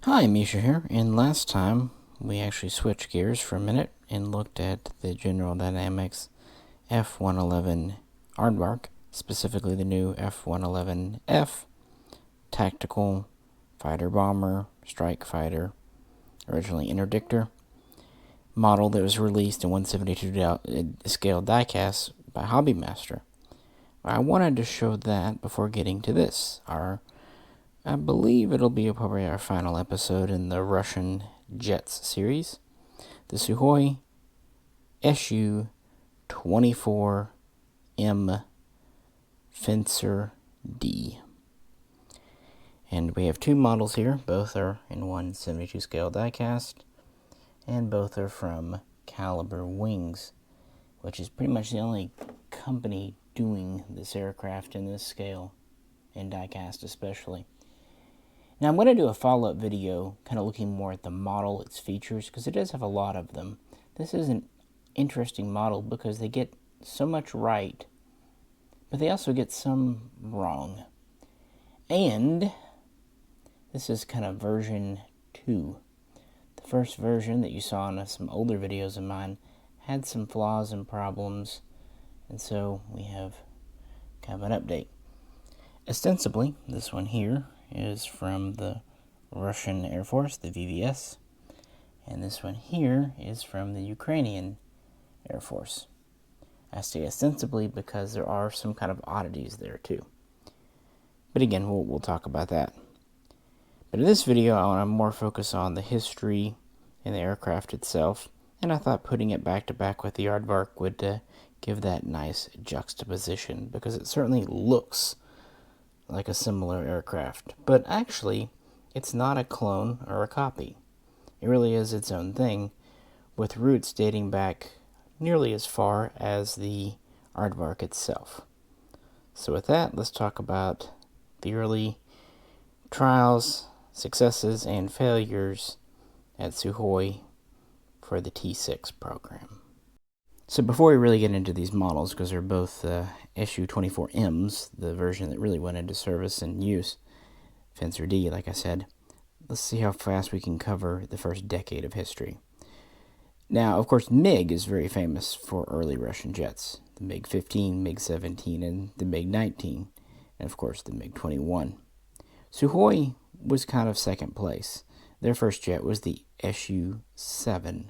Hi, Misha here, and last time we actually switched gears for a minute and looked at the General Dynamics F-111 aardvark, specifically the new F-111F tactical fighter bomber, strike fighter, originally interdictor model that was released in 172 scale diecast by Hobbymaster. I wanted to show that before getting to this, I believe it'll be probably our final episode in the Russian jets series, the Sukhoi SU-24M FENCER-D. And we have two models here. Both are in 172 scale diecast, and both are from Calibre Wings, which is pretty much the only company doing this aircraft in this scale, in diecast especially. Now I'm going to do a follow-up video kind of looking more at the model, its features, because it does have a lot of them. This is an interesting model because they get so much right, but they also get some wrong. And this is kind of version 2. The first version that you saw in some older videos of mine had some flaws and problems, and so we have kind of an update. Ostensibly, this one here is from the Russian Air Force, the VVS, and this one here is from the Ukrainian Air Force. I say ostensibly because there are some kind of oddities there too. But again, we'll talk about that. But in this video, I want to more focus on the history and the aircraft itself, and I thought putting it back to back with the aardvark would give that nice juxtaposition, because it certainly looks like a similar aircraft, but actually it's not a clone or a copy. It really is its own thing, with roots dating back nearly as far as the aardvark itself. So with that, let's talk about the early trials, successes, and failures at Sukhoi for the T6 program. So before we really get into these models, because they're both SU-24Ms, the version that really went into service and use, FENCER-D, like I said, let's see how fast we can cover the first decade of history. Now, of course, MiG is very famous for early Russian jets. The MiG-15, MiG-17, and the MiG-19, and of course the MiG-21. Sukhoi was kind of second place. Their first jet was the SU-7.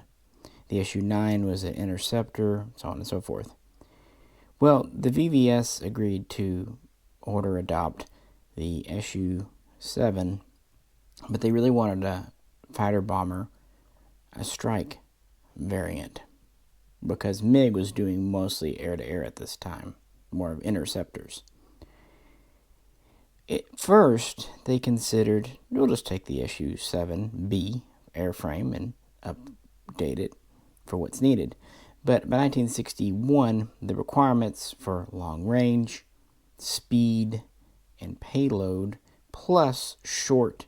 The SU-9 was an interceptor, so on and so forth. Well, the VVS agreed to adopt the SU-7, but they really wanted a fighter bomber, a strike variant, because MiG was doing mostly air-to-air at this time, more of interceptors. At first, they considered, we'll just take the SU-7B airframe and update it for what's needed. But by 1961, the requirements for long range, speed, and payload, plus short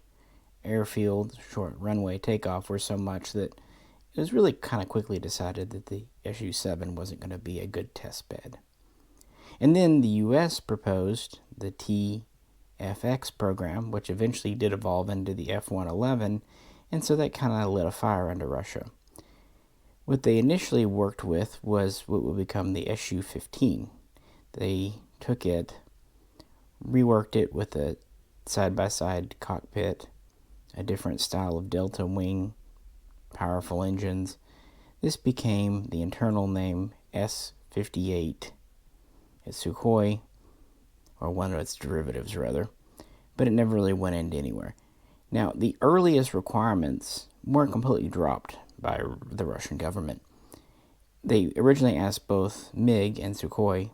airfield, short runway takeoff, were so much that it was really kind of quickly decided that the SU-7 wasn't going to be a good test bed. And then the U.S. proposed the TFX program, which eventually did evolve into the F-111, and so that kind of lit a fire under Russia. What they initially worked with was what would become the SU-15. They took it, reworked it with a side-by-side cockpit, a different style of delta wing, powerful engines. This became the internal name S-58 at Sukhoi, or one of its derivatives rather, but it never really went into anywhere. Now, the earliest requirements weren't completely dropped by the Russian government. They originally asked both MiG and Sukhoi,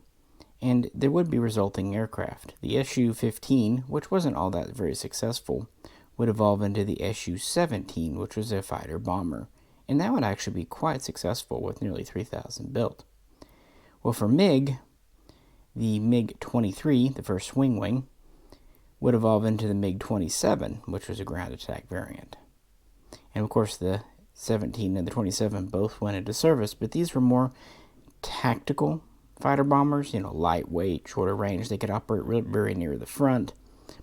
and there would be resulting aircraft. The SU-15, which wasn't all that very successful, would evolve into the SU-17, which was a fighter bomber, and that would actually be quite successful with nearly 3,000 built. Well, for MiG, the MiG-23, the first swing wing, would evolve into the MiG-27, which was a ground attack variant. And of course, the 17 and the 27 both went into service, but these were more tactical fighter bombers, lightweight, shorter range. They could operate very near the front,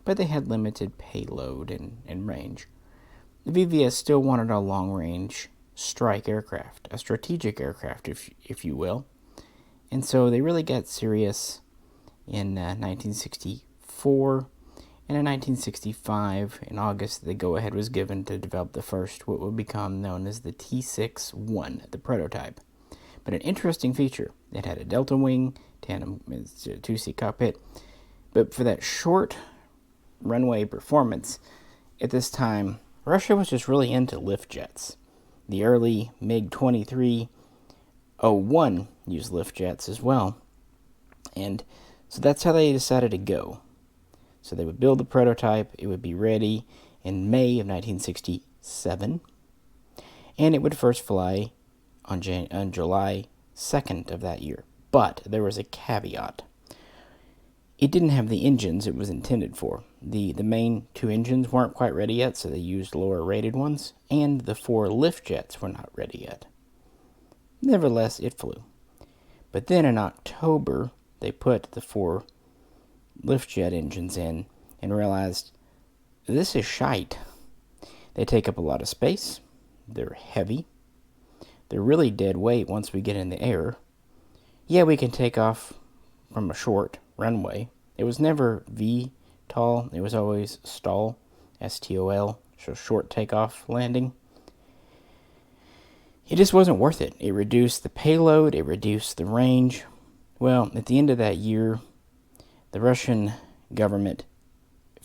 but they had limited payload and range. the VVS still wanted a long-range strike aircraft, a strategic aircraft, if you will. And so they really got serious in 1964. And in 1965, in August, the go-ahead was given to develop the first, what would become known as the T-6-1, the prototype. But an interesting feature, it had a delta wing, tandem two-seat cockpit. But for that short runway performance, at this time, Russia was just really into lift jets. The early MiG-2301 used lift jets as well. And so that's how they decided to go. So they would build the prototype, it would be ready in May of 1967, and it would first fly on July 2nd of that year. But there was a caveat. It didn't have the engines it was intended for. The main two engines weren't quite ready yet, so they used lower rated ones, and the 4 lift jets were not ready yet. Nevertheless, it flew. But then in October, they put the 4 lift jet engines in and realized this is shite. They take up a lot of space, they're heavy, they're really dead weight once we get in the air. Yeah, we can take off from a short runway. It was never VTOL, it was always STOL, S-T-O-L, so short takeoff landing. It just wasn't worth it. It reduced the payload, it reduced the range. Well, at the end of that year, the Russian government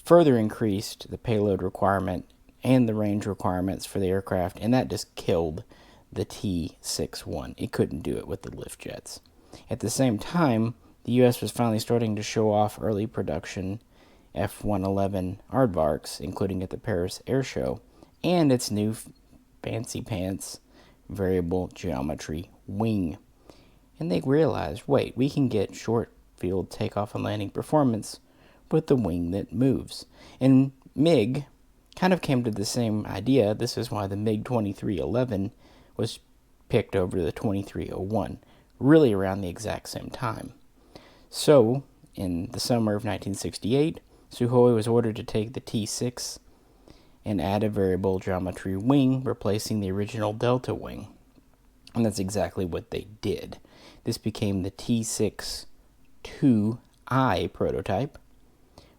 further increased the payload requirement and the range requirements for the aircraft, and that just killed the T-6-1. It couldn't do it with the lift jets. At the same time, the U.S. was finally starting to show off early production F-111 aardvarks, including at the Paris Air Show, and its new fancy pants variable geometry wing. And they realized, wait, we can get short field takeoff and landing performance with the wing that moves. And MiG kind of came to the same idea. This is why the MiG-2311 was picked over the 2301, really around the exact same time. So, in the summer of 1968, Sukhoi was ordered to take the T-6 and add a variable geometry wing, replacing the original delta wing. And that's exactly what they did. This became the T-6-2I prototype,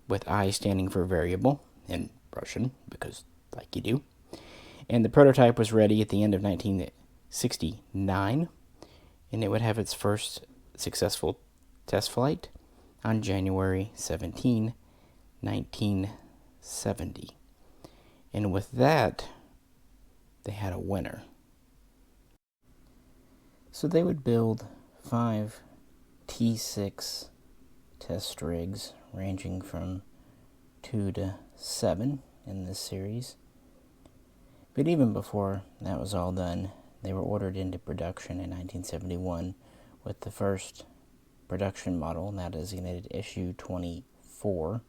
with I standing for variable in Russian, because like you do. And the prototype was ready at the end of 1969, and it would have its first successful test flight on January 17, 1970. And with that, they had a winner. So they would build 5 T-6 test rigs, ranging from 2 to 7 in this series. But even before that was all done, they were ordered into production in 1971 with the first production model, now designated SU-24,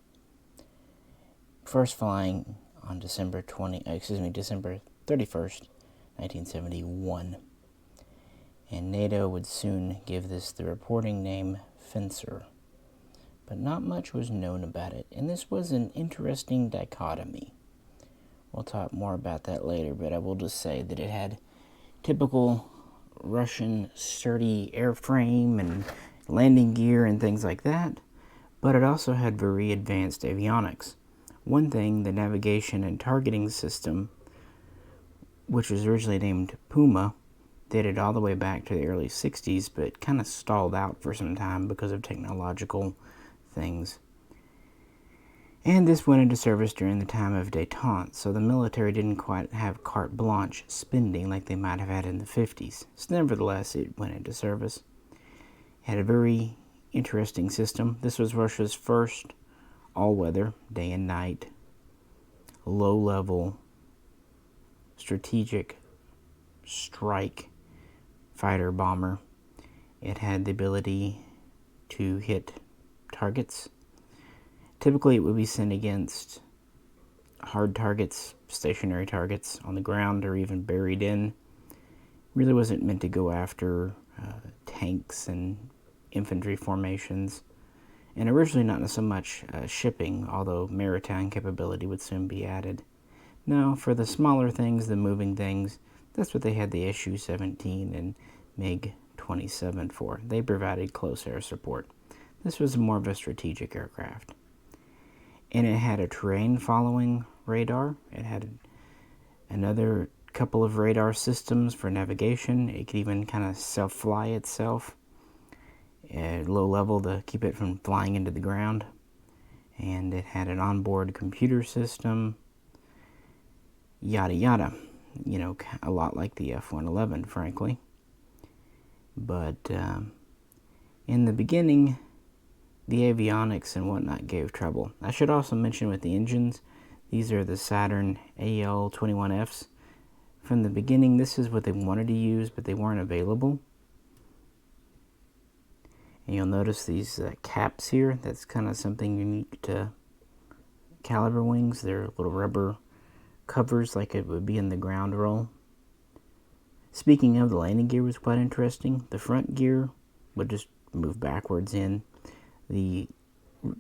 first flying on December 31st, 1971. And NATO would soon give this the reporting name Fencer. But not much was known about it, and this was an interesting dichotomy. We'll talk more about that later, but I will just say that it had typical Russian sturdy airframe and landing gear and things like that, but it also had very advanced avionics. One thing, the navigation and targeting system, which was originally named Puma, dated all the way back to the early 60s, but kind of stalled out for some time because of technological things. And this went into service during the time of détente, so the military didn't quite have carte blanche spending like they might have had in the 50s. So nevertheless, it went into service. It had a very interesting system. This was Russia's first all-weather, day and night, low-level, strategic strike fighter bomber. It had the ability to hit targets. Typically, it would be sent against hard targets, stationary targets on the ground, or even buried in. Really wasn't meant to go after tanks and infantry formations. And originally not so much shipping, although maritime capability would soon be added. No, for the smaller things, the moving things, that's what they had the SU-17 and MiG-27 for. They provided close air support. This was more of a strategic aircraft. And it had a terrain following radar. It had another couple of radar systems for navigation. It could even kind of self-fly itself at low level to keep it from flying into the ground. And it had an onboard computer system, yada yada. You know, a lot like the F-111, frankly. But in the beginning, the avionics and whatnot gave trouble. I should also mention with the engines, these are the Saturn AL-21Fs. From the beginning, this is what they wanted to use, but they weren't available. And you'll notice these caps here. That's kind of something unique to Calibre Wings. They're little rubber covers like it would be in the ground roll. Speaking of, the landing gear was quite interesting. The front gear would just move backwards in. The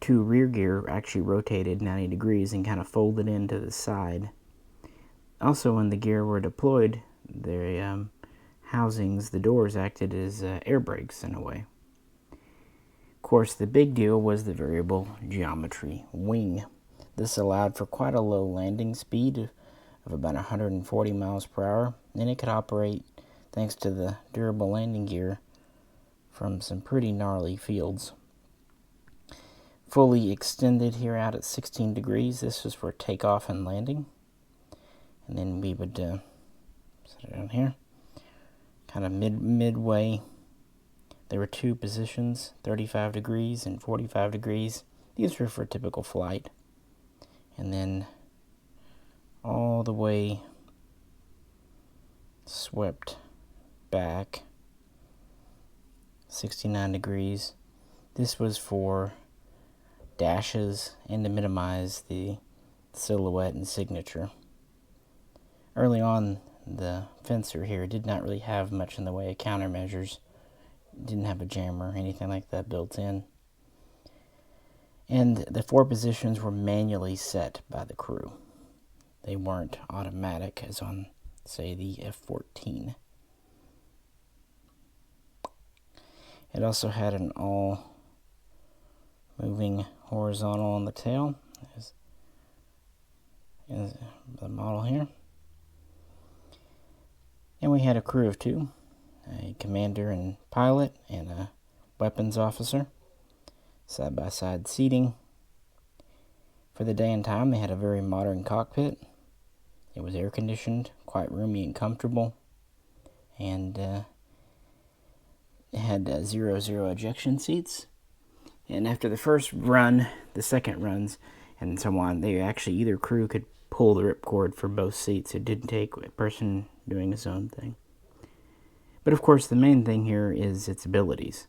two rear gear actually rotated 90 degrees and kind of folded into the side. Also, when the gear were deployed, the housings, the doors acted as air brakes in a way. Of course, the big deal was the variable geometry wing. This allowed for quite a low landing speed of about 140 miles per hour, and it could operate, thanks to the durable landing gear, from some pretty gnarly fields. Fully extended here out at 16 degrees. This was for takeoff and landing. And then we would set it down here, kind of midway. There were two positions, 35 degrees and 45 degrees. These were for typical flight. And then all the way swept back 69 degrees. This was for dashes and to minimize the silhouette and signature. Early on, the Fencer here did not really have much in the way of countermeasures. Didn't have a jammer or anything like that built in. And the four positions were manually set by the crew. They weren't automatic as on, say, the F-14. It also had an all-moving horizontal on the tail, as the model here. And we had a crew of two, a commander and pilot and a weapons officer, side-by-side seating. For the day and time, they had a very modern cockpit. It was air-conditioned, quite roomy and comfortable, and it had 0-0 ejection seats. And after the first run, the second runs, and so on, they actually, either crew could pull the ripcord for both seats. It didn't take a person doing his own thing. But of course, the main thing here is its abilities.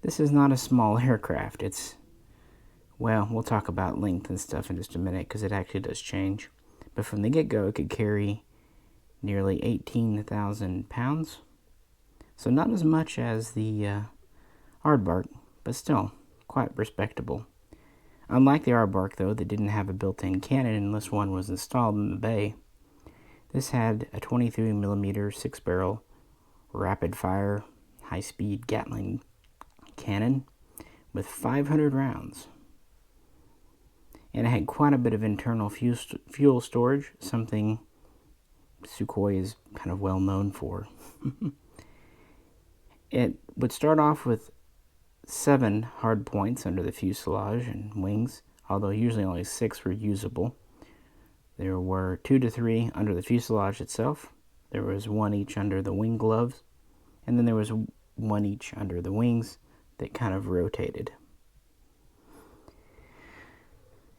This is not a small aircraft. It's, well, we'll talk about length and stuff in just a minute, because it actually does change. But from the get-go, it could carry nearly 18,000 pounds. So not as much as the Aardvark, but still quite respectable. Unlike the Aardvark, though, that didn't have a built-in cannon unless one was installed in the bay, this had a 23mm 6-barrel rapid-fire, high-speed Gatling cannon with 500 rounds. And it had quite a bit of internal fuel storage, something Sukhoi is kind of well known for. It would start off with 7 hard points under the fuselage and wings, although usually only 6 were usable. There were 2 to 3 under the fuselage itself. There was 1 each under the wing gloves, and then there was 1 each under the wings that kind of rotated.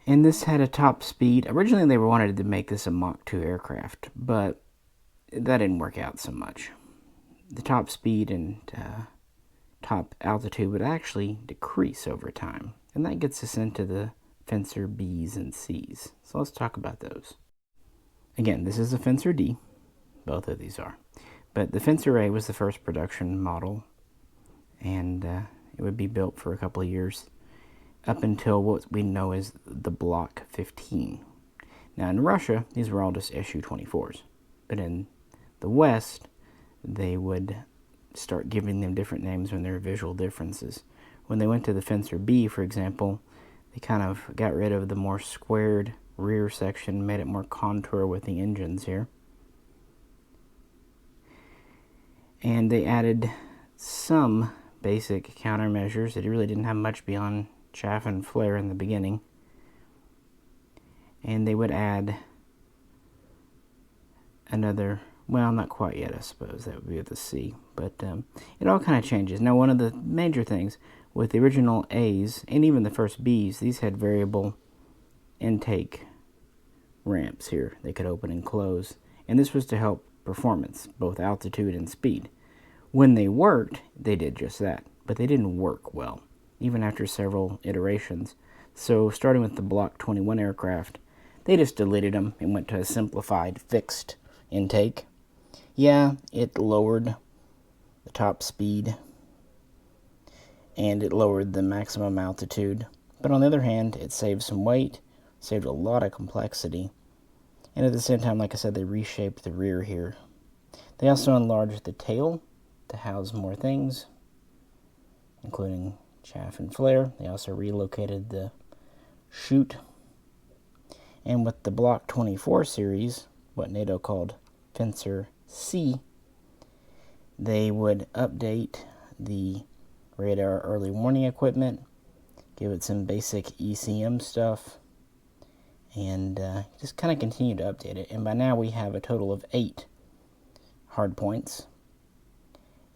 And this had a top speed. Originally they wanted to make this a Mach 2 aircraft, but that didn't work out so much. The top speed and top altitude would actually decrease over time, and that gets us into the Fencer-Bs and Cs. So let's talk about those. Again, this is a Fencer-D. Both of these are. But the Fencer-A was the first production model, and it would be built for a couple of years up until what we know as the Block 15. Now in Russia, these were all just SU-24s. But in the West, they would start giving them different names when there were visual differences. When they went to the Fencer-B, for example, they kind of got rid of the more squared rear section, made it more contour with the engines here. And they added some basic countermeasures. It really didn't have much beyond chaff and flare in the beginning. And they would add another, well, not quite yet, I suppose. That would be with the C. But it all kind of changes. Now, one of the major things with the original A's and even the first B's, these had variable intake ramps here. They could open and close. And this was to help performance, both altitude and speed. When they worked, they did just that. But they didn't work well, even after several iterations. So starting with the Block 21 aircraft, they just deleted them and went to a simplified fixed intake. Yeah, it lowered the top speed and it lowered the maximum altitude. But on the other hand, it saved some weight, saved a lot of complexity. And at the same time, like I said, they reshaped the rear here. They also enlarged the tail to house more things, including chaff and flare. They also relocated the chute. And with the Block 24 series, what NATO called FENCER-C, they would update the radar early warning equipment, give it some basic ECM stuff, and just kind of continue to update it. And by now we have a total of 8 hard points.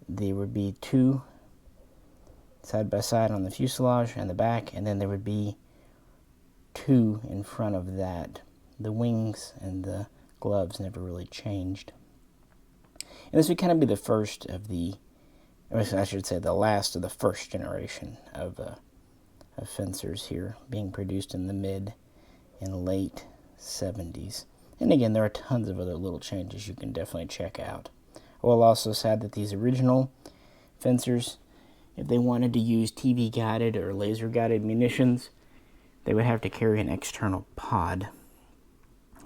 There would be 2 side by side on the fuselage and the back, and then there would be 2 in front of that. The wings and the gloves never really changed. And this would kind of be the first of the, or I should say the last of the first generation of Fencers here, being produced in the mid and late 70s. And again, there are tons of other little changes you can definitely check out. I will also say that these original Fencers, if they wanted to use TV-guided or laser-guided munitions, they would have to carry an external pod.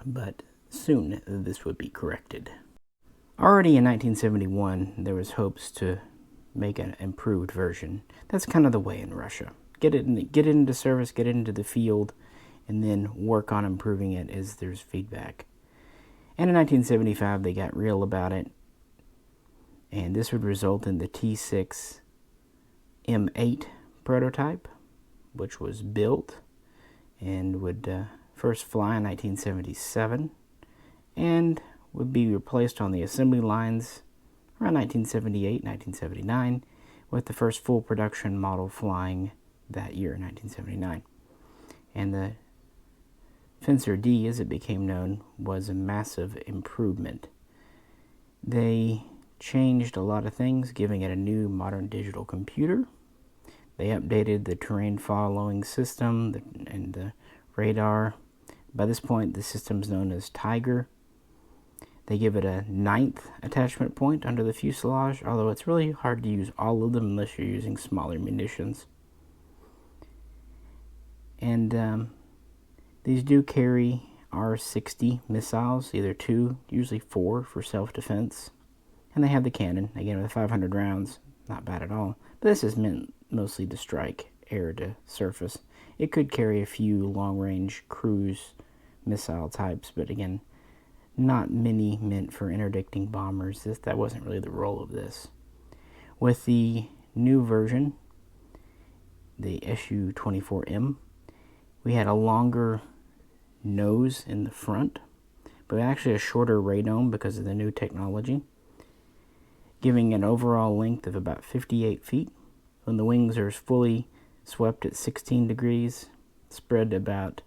But soon this would be corrected. Already in 1971, there was hopes to make an improved version. That's kind of the way in Russia. Get it into service, get it into the field, and then work on improving it as there's feedback. And in 1975, they got real about it, and this would result in the T6M8 prototype, which was built and would first fly in 1977, and would be replaced on the assembly lines around 1978, 1979, with the first full production model flying that year, 1979. And the FENCER-D, as it became known, was a massive improvement. They changed a lot of things, giving it a new modern digital computer. They updated the terrain following system and the radar. By this point, the system is known as Tiger. They give it a 9th attachment point under the fuselage, although it's really hard to use all of them unless you're using smaller munitions. And these do carry R-60 missiles, either 2, usually 4 for self-defense. And they have the cannon, again with 500 rounds, not bad at all. But this is meant mostly to strike air to surface. It could carry a few long-range cruise missile types, but again, not many meant for interdicting bombers. That wasn't really the role of this. With the new version, the SU-24M, we had a longer nose in the front, but actually a shorter radome because of the new technology, giving an overall length of about 58 feet. When the wings are fully swept at 16 degrees, spread about,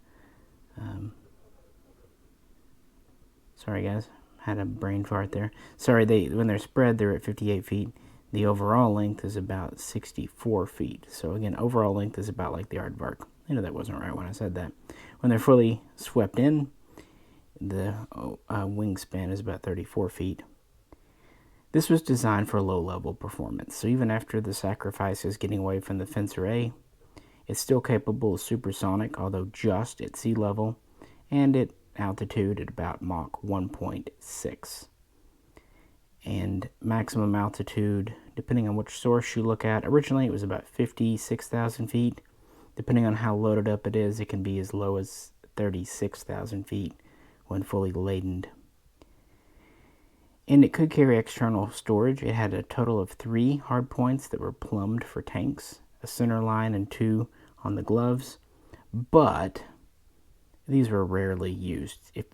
sorry guys, had a brain fart there. Sorry, when they're spread, they're at 58 feet. The overall length is about 64 feet. So again, overall length is about like the aardvark. I know that wasn't right when I said that. When they're fully swept in, the wingspan is about 34 feet. This was designed for low-level performance, so even after the sacrifices getting away from the Fencer-A, it's still capable of supersonic, although just at sea level, and it altitude at about Mach 1.6. And maximum altitude, depending on which source you look at, originally it was about 56,000 feet. Depending on how loaded up it is, it can be as low as 36,000 feet when fully laden. And it could carry external storage. It had a total of 3 hard points that were plumbed for tanks, a center line and 2 on the gloves, but these were rarely used. If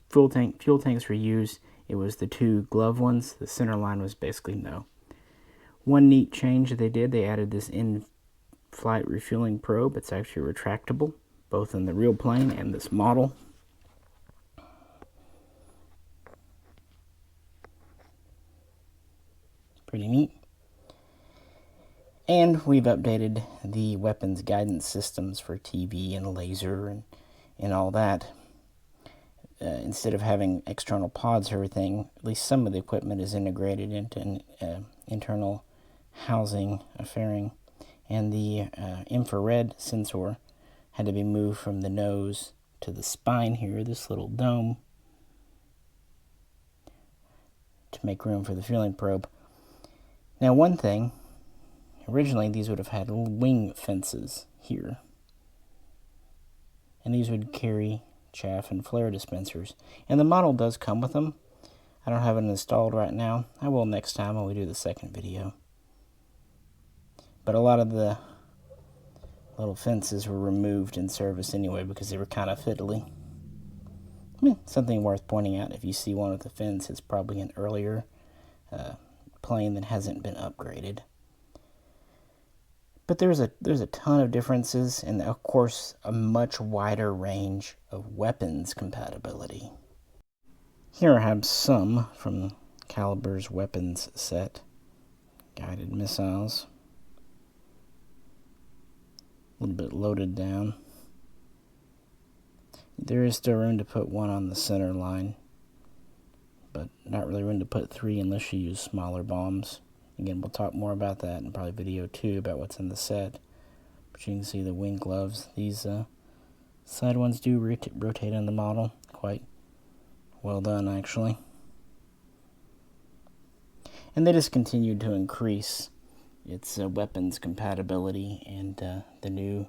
fuel tanks were used, it was the 2 glove ones. The center line was basically no. One neat change that they did, they added this in-flight refueling probe. It's actually retractable, both in the real plane and this model. Pretty neat. And we've updated the weapons guidance systems for TV and laser and all that. Instead of having external pods or everything, at least some of the equipment is integrated into an internal housing, a fairing, and the infrared sensor had to be moved from the nose to the spine here, this little dome, to make room for the fueling probe. Now, one thing, originally these would have had wing fences here, and these would carry chaff and flare dispensers, and the model does come with them. I don't have it installed right now. I will next time when we do the second video. But a lot of the little fences were removed in service anyway because they were kind of fiddly. Something worth pointing out, if you see one with a fence, it's probably an earlier plane that hasn't been upgraded. But there's a ton of differences, and of course a much wider range of weapons compatibility. Here I have some from Calibre's weapons set. Guided missiles. A little bit loaded down. There is still room to put one on the center line, but not really room to put 3 unless you use smaller bombs. Again, we'll talk more about that in probably video 2 about what's in the set. But you can see the wing gloves. These side ones do rotate on the model. Quite well done, actually. And they just continued to increase its weapons compatibility, and the new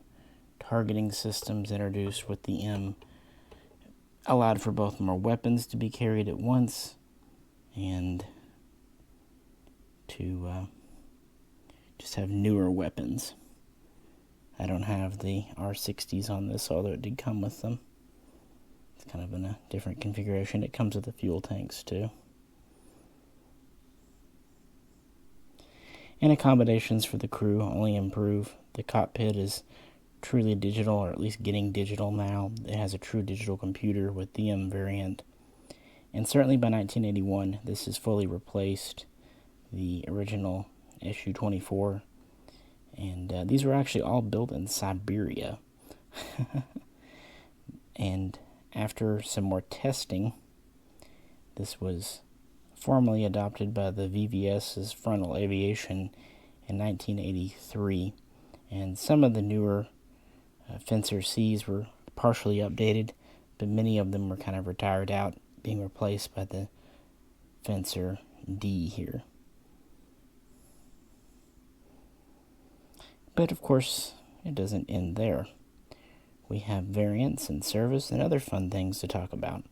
targeting systems introduced with the M allowed for both more weapons to be carried at once and to just have newer weapons. I don't have the R60s on this, although it did come with them. It's kind of in a different configuration. It comes with the fuel tanks too. And accommodations for the crew only improve. The cockpit is truly digital, or at least getting digital now. It has a true digital computer with the M variant. And certainly by 1981, this has fully replaced the original SU-24. And these were actually all built in Siberia. And after some more testing, this was formally adopted by the VVS's Frontal Aviation in 1983. And some of the newer FENCER-Cs were partially updated, but many of them were kind of retired out, being replaced by the FENCER-D here. But of course, it doesn't end there. We have variants and service and other fun things to talk about.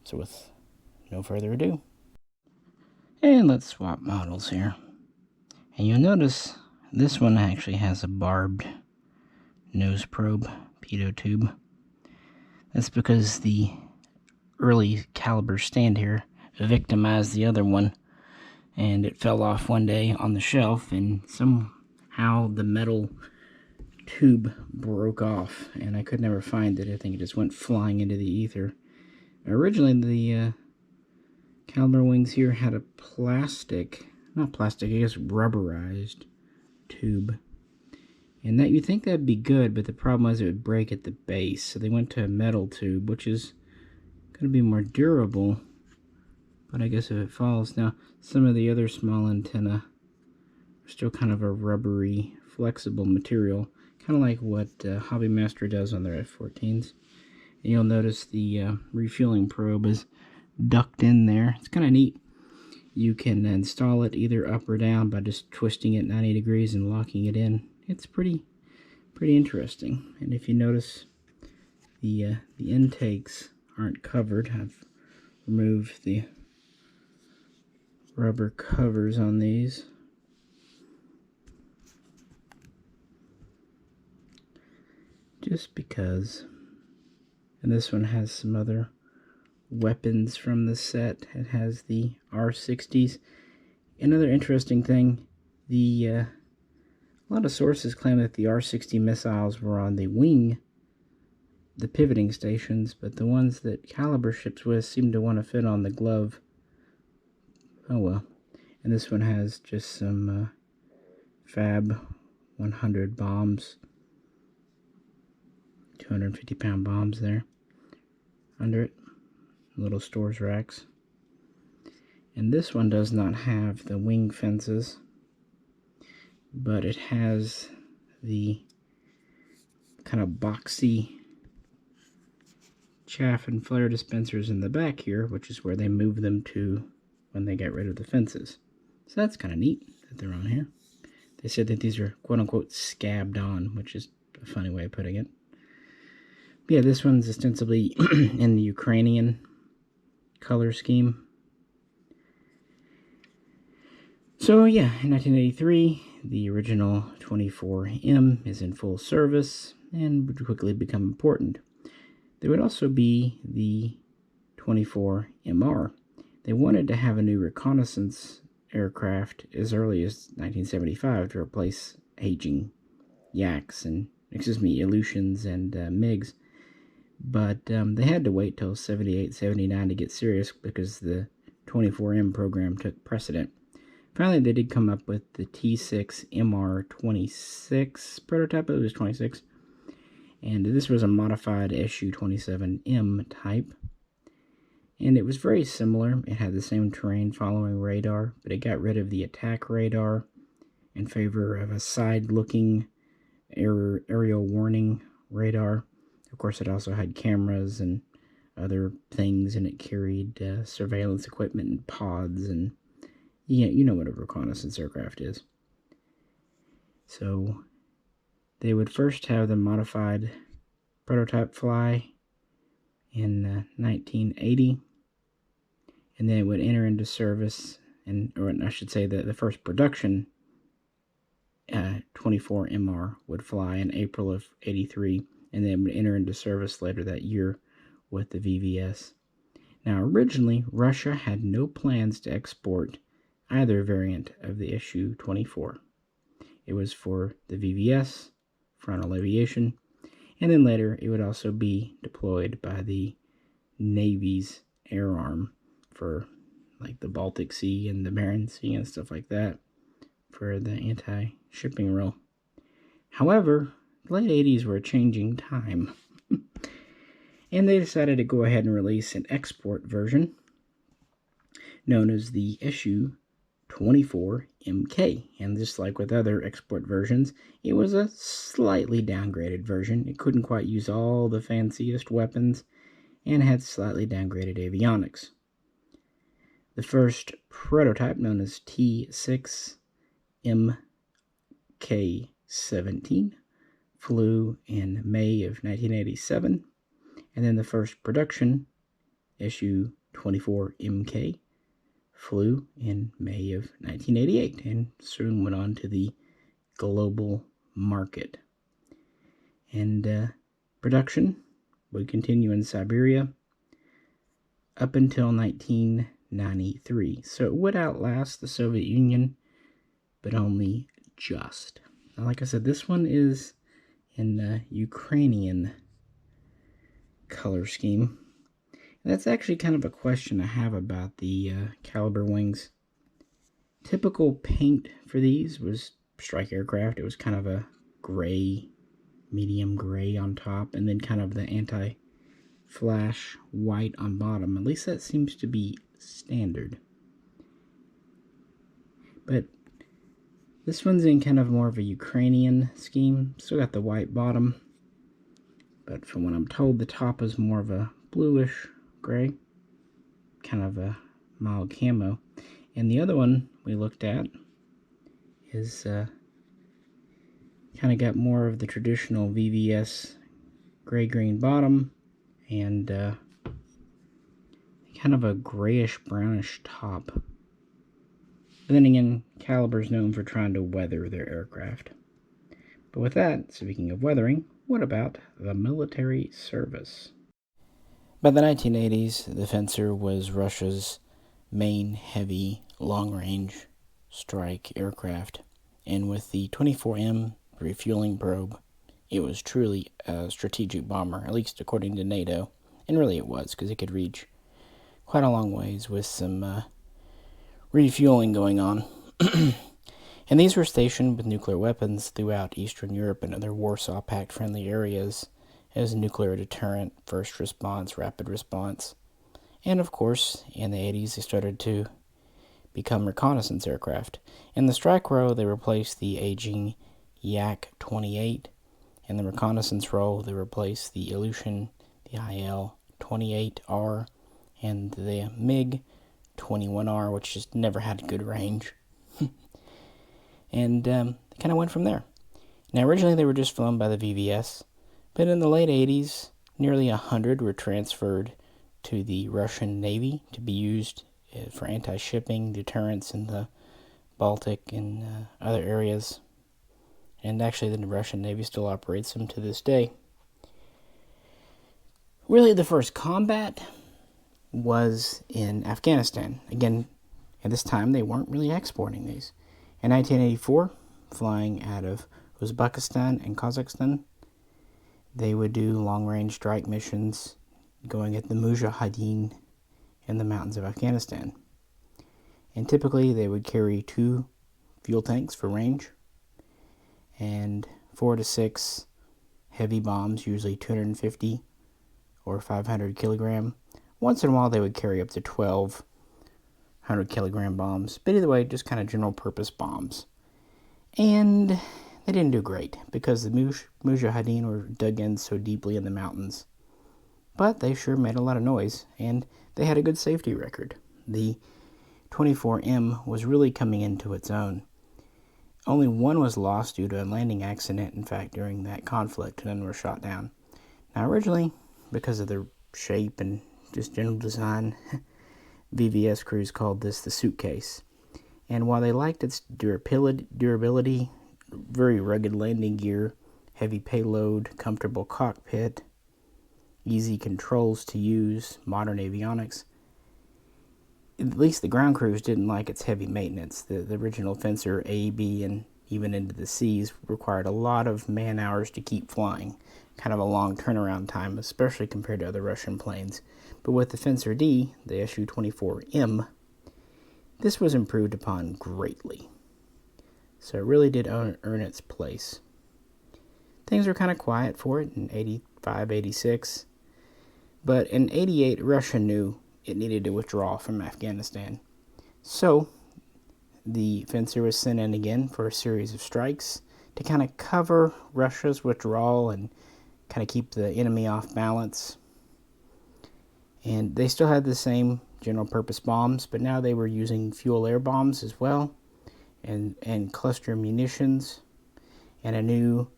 So with no further ado, and let's swap models here. And you'll notice this one actually has a barbed nose probe, pitot tube. That's because the early Calibre stand here victimized the other one, and it fell off one day on the shelf, and somehow the metal tube broke off, and I could never find it. I think it just went flying into the ether. Originally, the Calibre Wings here had a rubberized tube. And that, you'd think that'd be good, but the problem was it would break at the base. So they went to a metal tube, which is going to be more durable. But I guess if it falls, now some of the other small antenna are still kind of a rubbery, flexible material, kind of like what Hobbymaster does on their F-14s. You'll notice the refueling probe is ducked in there. It's kind of neat. You can install it either up or down by just twisting it 90 degrees and locking it in. It's pretty interesting. And if you notice, the intakes aren't covered. I've removed the rubber covers on these. Just because. And this one has some other weapons from the set. It has the R60s. Another interesting thing, a lot of sources claim that the R60 missiles were on the wing, the pivoting stations, but the ones that Calibre ships with seem to want to fit on the glove. Oh well. And this one has just some Fab 100 bombs, 250-pound bombs there under it, little storage racks. And this one does not have the wing fences, but it has the kind of boxy chaff and flare dispensers in the back here, which is where they move them to when they get rid of the fences. So that's kind of neat that they're on here. They said that these are quote-unquote scabbed on, which is a funny way of putting it. But yeah, this one's ostensibly in the Ukrainian color scheme. So yeah, in 1983, the original 24M is in full service and would quickly become important. There would also be the 24MR. They wanted to have a new reconnaissance aircraft as early as 1975 to replace aging Yaks and, Aleutians and MiGs. But they had to wait till 78, 79 to get serious because the 24M program took precedent. Finally, they did come up with the T6MR26 prototype. It was 26. And this was a modified SU-27M type. And it was very similar. It had the same terrain following radar, but it got rid of the attack radar in favor of a side-looking aerial warning radar. Of course, it also had cameras and other things, and it carried surveillance equipment and pods, and you know what a reconnaissance aircraft is. So they would first have the modified prototype fly in 1980, and then it would enter into service, or I should say the first production 24MR would fly in April of 83, and then would enter into service later that year with the VVS. Now, originally, Russia had no plans to export either variant of the SU-24. It was for the VVS, frontal aviation, and then later it would also be deployed by the Navy's air arm for like the Baltic Sea and the Barents Sea and stuff like that for the anti-shipping rule. However, the late 80s were a changing time. And they decided to go ahead and release an export version known as the SU-24MK. And just like with other export versions, it was a slightly downgraded version. It couldn't quite use all the fanciest weapons and had slightly downgraded avionics. The first prototype, known as T6MK-17, flew in May of 1987. And then the first production, SU-24MK, flew in May of 1988 and soon went on to the global market. And production would continue in Siberia up until 1993. So it would outlast the Soviet Union, but only just. Now, like I said, this one is in Ukrainian color scheme. And that's actually kind of a question I have about the Calibre Wings. Typical paint for these was strike aircraft. It was kind of a gray, medium gray on top, and then kind of the anti-flash white on bottom. At least that seems to be standard. But this one's in kind of more of a Ukrainian scheme. Still got the white bottom, but from what I'm told, the top is more of a bluish gray, kind of a mild camo. And the other one we looked at is kind of got more of the traditional VVS gray-green bottom and kind of a grayish-brownish top. But then again, Calibre's known for trying to weather their aircraft. But with that, speaking of weathering, what about the military service? By the 1980s, the Fencer was Russia's main heavy, long-range strike aircraft. And with the 24M refueling probe, it was truly a strategic bomber, at least according to NATO. And really it was, because it could reach quite a long ways with some refueling going on. And these were stationed with nuclear weapons throughout Eastern Europe and other Warsaw Pact-friendly areas as nuclear deterrent, first response, rapid response. And of course, in the 80s, they started to become reconnaissance aircraft. In the strike role, they replaced the aging Yak-28. In the reconnaissance role, they replaced the Ilyushin, the IL-28R, and the MiG-21R, which just never had good range. And they kind of went from there. Now, originally they were just flown by the VVS, but in the late 80s, nearly 100 were transferred to the Russian Navy to be used for anti-shipping deterrence in the Baltic and other areas. And actually, the Russian Navy still operates them to this day. Really, the first combat was in Afghanistan. Again, at this time, they weren't really exporting these. In 1984, flying out of Uzbekistan and Kazakhstan, they would do long-range strike missions going at the Mujahideen in the mountains of Afghanistan. And typically, they would carry 2 fuel tanks for range and 4 to 6 heavy bombs, usually 250 or 500 kilogram. Once in a while, they would carry up to 12 100-kilogram bombs, but either way, just kind of general-purpose bombs. And they didn't do great, because the Mujahideen were dug in so deeply in the mountains. But they sure made a lot of noise, and they had a good safety record. The 24M was really coming into its own. Only one was lost due to a landing accident, in fact, during that conflict, and then were shot down. Now, originally, because of their shape and just general design, VVS crews called this the suitcase. And while they liked its durability, very rugged landing gear, heavy payload, comfortable cockpit, easy controls to use, modern avionics, at least the ground crews didn't like its heavy maintenance. The original Fencer A, B, and even into the seas required a lot of man hours to keep flying. Kind of a long turnaround time, especially compared to other Russian planes. But with the Fencer-D, the SU-24M, this was improved upon greatly. So it really did earn its place. Things were kind of quiet for it in 85, 86. But in 88, Russia knew it needed to withdraw from Afghanistan. So the Fencer was sent in again for a series of strikes to kind of cover Russia's withdrawal and kind of keep the enemy off balance. And they still had the same general purpose bombs, but now they were using fuel air bombs as well, and cluster munitions, and a new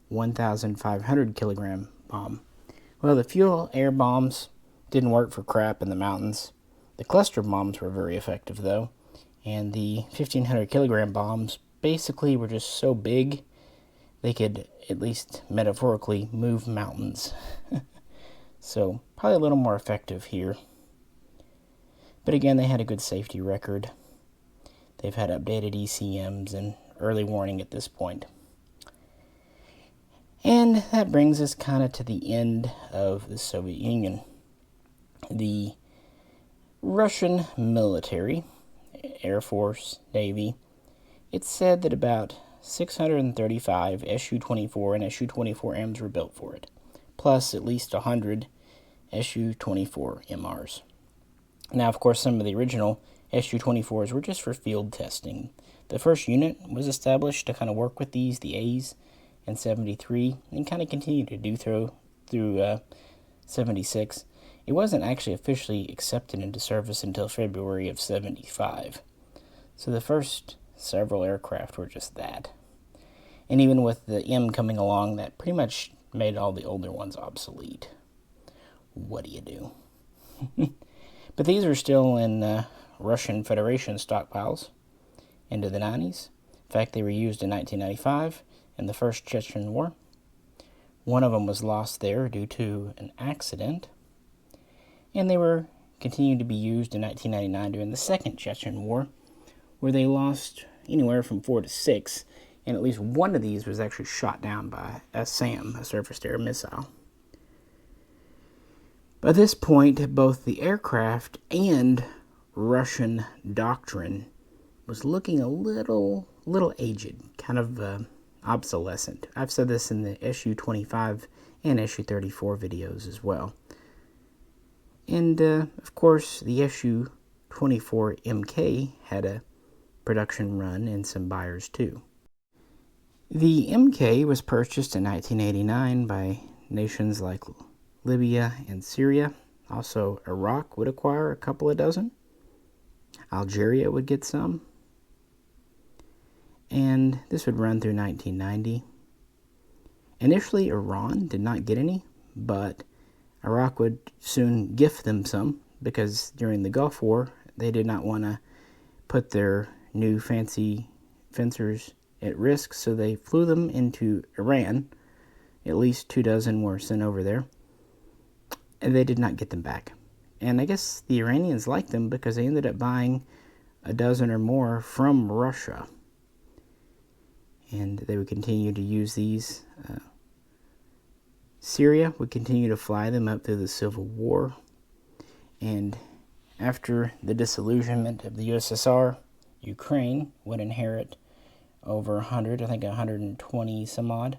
1,500 kilogram bomb. Well, the fuel air bombs didn't work for crap in the mountains. The cluster bombs were very effective though, and the 1,500 kilogram bombs basically were just so big they could, at least metaphorically, move mountains. So, probably a little more effective here. But again, they had a good safety record. They've had updated ECMs and early warning at this point. And that brings us kind of to the end of the Soviet Union. The Russian military, Air Force, Navy, it's said that about 635 Su-24 and Su-24Ms were built for it, plus at least 100 Su-24MRs. Now, of course, some of the original Su-24s were just for field testing. The first unit was established to kind of work with these, the A's, in 73, and kind of continued to do through 76. It wasn't actually officially accepted into service until February of 75. So the first several aircraft were just that. And even with the M coming along, that pretty much made all the older ones obsolete. What do you do? But these are still in Russian Federation stockpiles into the 90s. In fact, they were used in 1995 in the First Chechen War. One of them was lost there due to an accident. And they were continued to be used in 1999 during the Second Chechen War, where they lost anywhere from 4 to 6, and at least one of these was actually shot down by a SAM, a surface-to-air missile. By this point, both the aircraft and Russian doctrine was looking a little aged, kind of obsolescent. I've said this in the SU-25 and SU-34 videos as well. And, of course, the SU-24MK had a production run and some buyers too. The MK was purchased in 1989 by nations like Libya and Syria. Also, Iraq would acquire a couple of dozen. Algeria would get some. And this would run through 1990. Initially, Iran did not get any, but Iraq would soon gift them some because during the Gulf War, they did not want to put their new fancy fencers at risk, so they flew them into Iran. At least 2 dozen were sent over there, and they did not get them back. And I guess the Iranians liked them because they ended up buying a dozen or more from Russia. And they would continue to use these. Syria would continue to fly them up through the Civil War. And after the disillusionment of the USSR, Ukraine would inherit over 100, I think 120 some odd.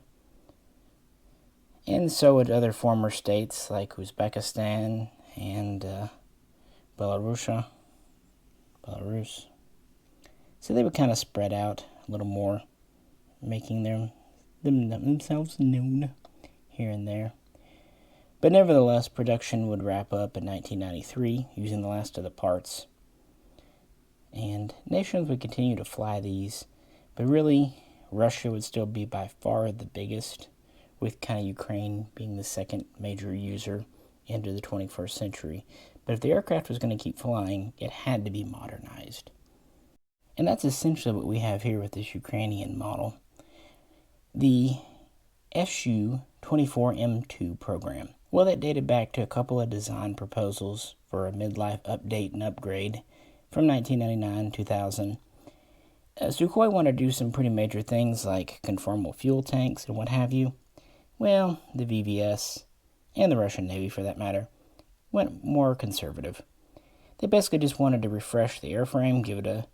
And so would other former states like Uzbekistan and Belarus. So they would kind of spread out a little more, making themselves known here and there. But nevertheless, production would wrap up in 1993 using the last of the parts. And nations would continue to fly these, but really Russia would still be by far the biggest, with kind of Ukraine being the second major user into the 21st century. But if the aircraft was going to keep flying, it had to be modernized. And that's essentially what we have here with this Ukrainian model. The SU-24M program. Well, that dated back to a couple of design proposals for a midlife update and upgrade from 1999-2000. Sukhoi wanted to do some pretty major things like conformal fuel tanks and what have you. Well, the VVS, and the Russian Navy for that matter, went more conservative. They basically just wanted to refresh the airframe, give it a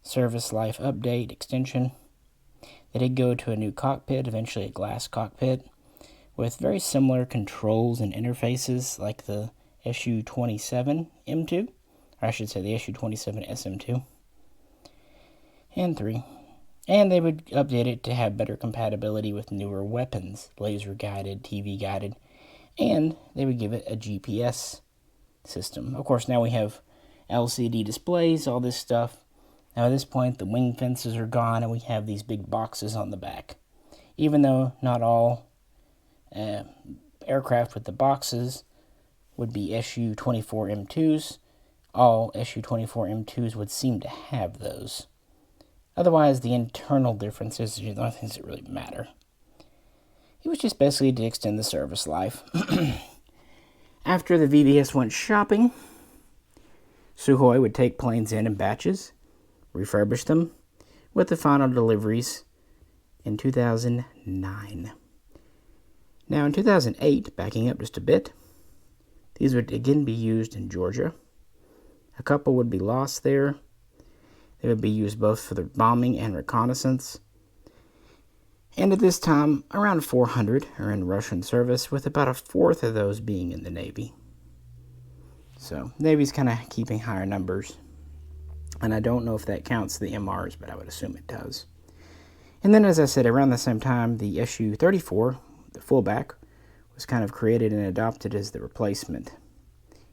service life update, extension. They did go to a new cockpit, eventually a glass cockpit, with very similar controls and interfaces like the SU-27M2, or I should say the SU-27SM2, and 3. And they would update it to have better compatibility with newer weapons, laser-guided, TV-guided, and they would give it a GPS system. Of course, now we have LCD displays, all this stuff. Now at this point, the wing fences are gone, and we have these big boxes on the back. Even though not all aircraft with the boxes would be SU-24M2s, all SU-24M2s would seem to have those. Otherwise, the internal differences are the only things that really matter. It was just basically to extend the service life. After the VVS went shopping, Sukhoi would take planes in batches, refurbish them, with the final deliveries in 2009. Now in 2008, backing up just a bit, these would again be used in Georgia. A couple would be lost there. They would be used both for the bombing and reconnaissance. And at this time, around 400 are in Russian service, with about a fourth of those being in the Navy. So, Navy's kind of keeping higher numbers. And I don't know if that counts the MRs, but I would assume it does. And then, as I said, around the same time, the SU-34, the fullback, was kind of created and adopted as the replacement.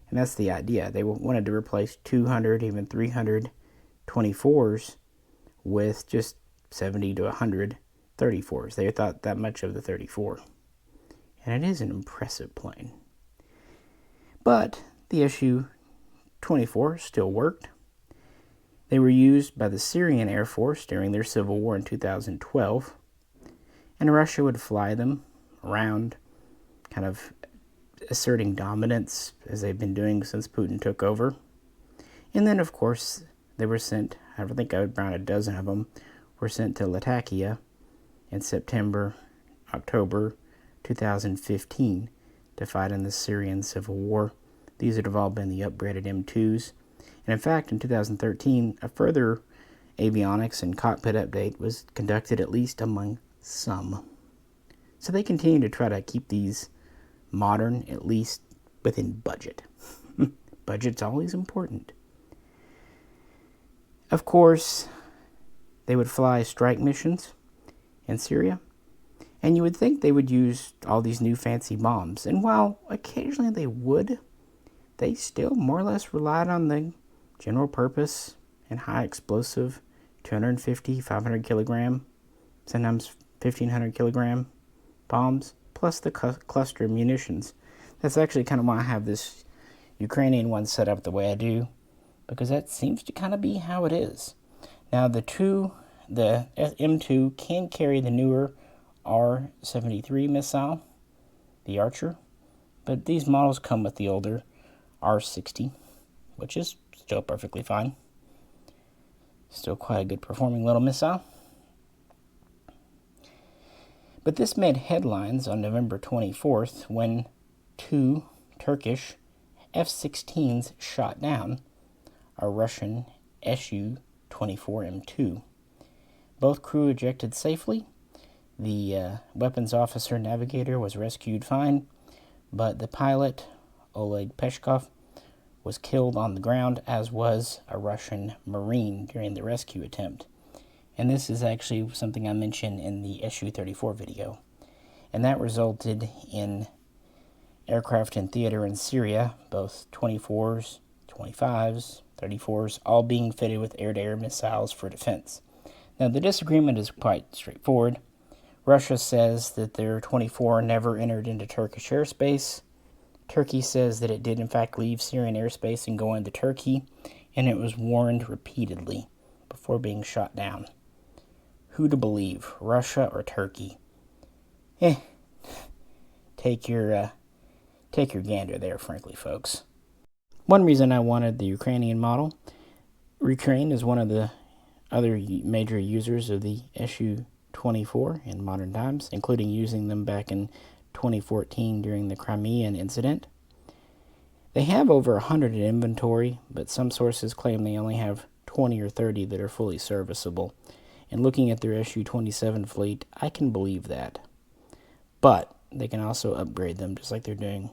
And that's the idea. They wanted to replace 200, even 300 24s with just 70 to 100 34s. They thought that much of the 34. And it is an impressive plane. But the SU-24 still worked. They were used by the Syrian Air Force during their civil war in 2012. And Russia would fly them around, kind of asserting dominance as they've been doing since Putin took over. And then, of course, they were sent, I think around a dozen of them, were sent to Latakia in September, October 2015 to fight in the Syrian civil war. These would have all been the upgraded M2s. And in fact, in 2013, a further avionics and cockpit update was conducted, at least among some. So they continue to try to keep these modern, at least within budget. Budget's always important. Of course, they would fly strike missions in Syria, and you would think they would use all these new fancy bombs. And while occasionally they would, they still more or less relied on the general purpose and high explosive 250, 500 kilogram, sometimes 1,500 kilogram bombs, plus the cluster munitions. That's actually kind of why I have this Ukrainian one set up the way I do, because that seems to kind of be how it is. Now the M2 can carry the newer R-73 missile, the Archer, but these models come with the older R-60, which is still perfectly fine. Still quite a good performing little missile. But this made headlines on November 24th when 2 Turkish F-16s shot down a Russian SU-24M2. Both crew ejected safely. The weapons officer navigator was rescued fine, but the pilot, Oleg Peshkov, was killed on the ground, as was a Russian Marine during the rescue attempt. And this is actually something I mentioned in the SU-34 video. And that resulted in aircraft in theater in Syria, both 24s, 25s, 34s, all being fitted with air-to-air missiles for defense. Now, the disagreement is quite straightforward. Russia says that their 24 never entered into Turkish airspace. Turkey says that it did in fact leave Syrian airspace and go into Turkey, and it was warned repeatedly before being shot down. Who to believe, Russia or Turkey? Take your gander there, frankly, folks. One reason I wanted the Ukrainian model, Ukraine is one of the other major users of the SU-24 in modern times, including using them back in 2014 during the Crimean incident. They have over 100 in inventory, but some sources claim they only have 20 or 30 that are fully serviceable. And looking at their SU-27 fleet, I can believe that. But they can also upgrade them, just like they're doing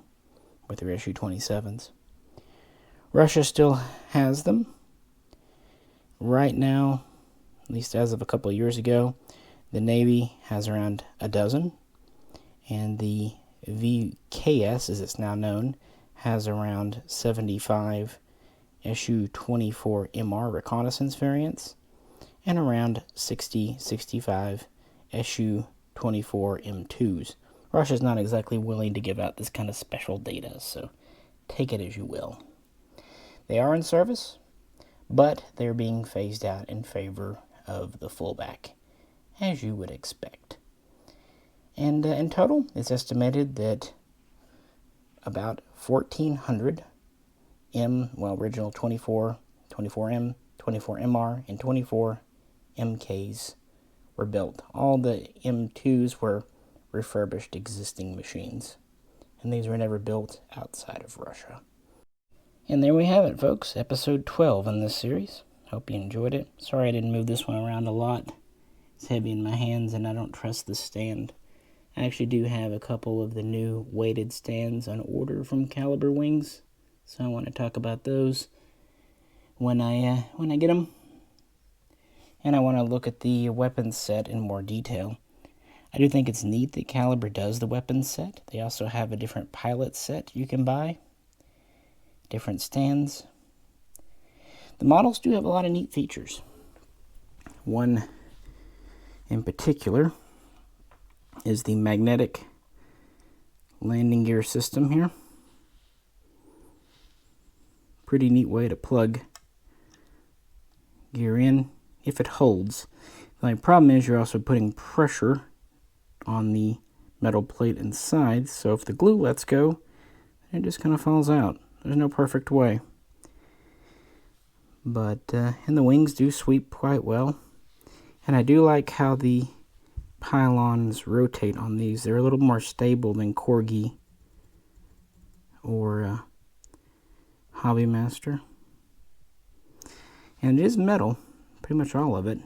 with their SU-27s. Russia still has them. Right now, at least as of a couple of years ago, the Navy has around a dozen, and the VKS, as it's now known, has around 75 SU-24MR reconnaissance variants, and around 60-65 SU-24M2s. Russia's not exactly willing to give out this kind of special data, so take it as you will. They are in service, but they're being phased out in favor of the fullback, as you would expect. And in total, it's estimated that about 1,400 original 24, 24M, 24MR, and 24 MKs were built. All the M2s were refurbished existing machines, and these were never built outside of Russia. And there we have it, folks, episode 12 in this series. Hope you enjoyed it. Sorry I didn't move this one around a lot. It's heavy in my hands, and I don't trust the stand. I actually do have a couple of the new weighted stands on order from Calibre Wings, so I want to talk about those when I get them. And I want to look at the weapons set in more detail. I do think it's neat that Calibre does the weapons set. They also have a different pilot set you can buy, different stands. The models do have a lot of neat features. One in particular is the magnetic landing gear system here. Pretty neat way to plug gear in if it holds. The only problem is you're also putting pressure on the metal plate inside, so if the glue lets go, it just kind of falls out. There's no perfect way. But and the wings do sweep quite well. And I do like how the pylons rotate on these. They're a little more stable than Corgi or Hobby Master. And it is metal, pretty much all of it.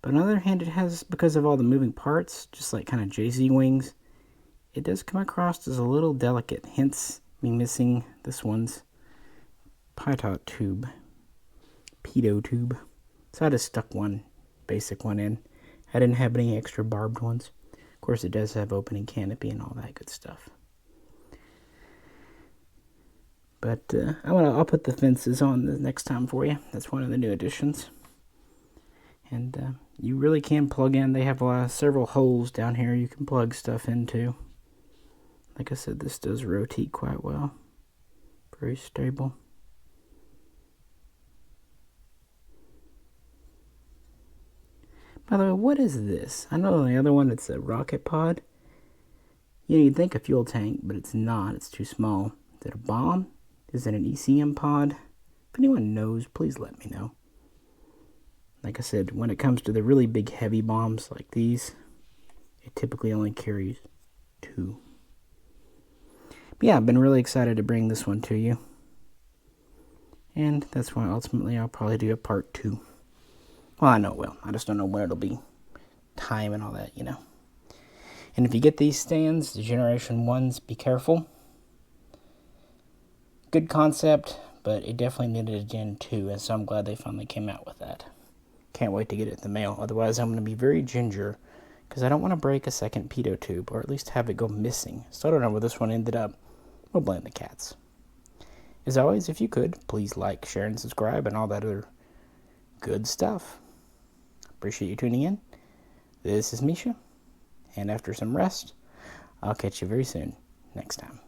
But on the other hand, it has, because of all the moving parts, just like kind of JZ wings, it does come across as a little delicate, hence me missing this one's pitot tube, pitot tube. So I just stuck one basic one in. I didn't have any extra barbed ones. Of course, it does have opening canopy and all that good stuff. But I'll put the fences on the next time for you. That's one of the new additions. And you really can plug in. They have several holes down here you can plug stuff into. Like I said, this does rotate quite well. Very stable. By the way, what is this? I know the other one, it's a rocket pod. You know, you'd think a fuel tank, but it's not. It's too small. Is it a bomb? Is it an ECM pod? If anyone knows, please let me know. Like I said, when it comes to the really big heavy bombs like these, it typically only carries 2. But yeah, I've been really excited to bring this one to you. And that's why ultimately I'll probably do a part 2. Well, I know it will. I just don't know where it'll be. Time and all that, you know. And if you get these stands, the Generation 1s, be careful. Good concept, but it definitely needed a Gen 2, and so I'm glad they finally came out with that. Can't wait to get it in the mail. Otherwise, I'm going to be very ginger, because I don't want to break a second pitot tube, or at least have it go missing. So I don't know where this one ended up. We'll blame the cats. As always, if you could, please like, share, and subscribe, and all that other good stuff. Appreciate you tuning in. This is Misha, and after some rest, I'll catch you very soon next time.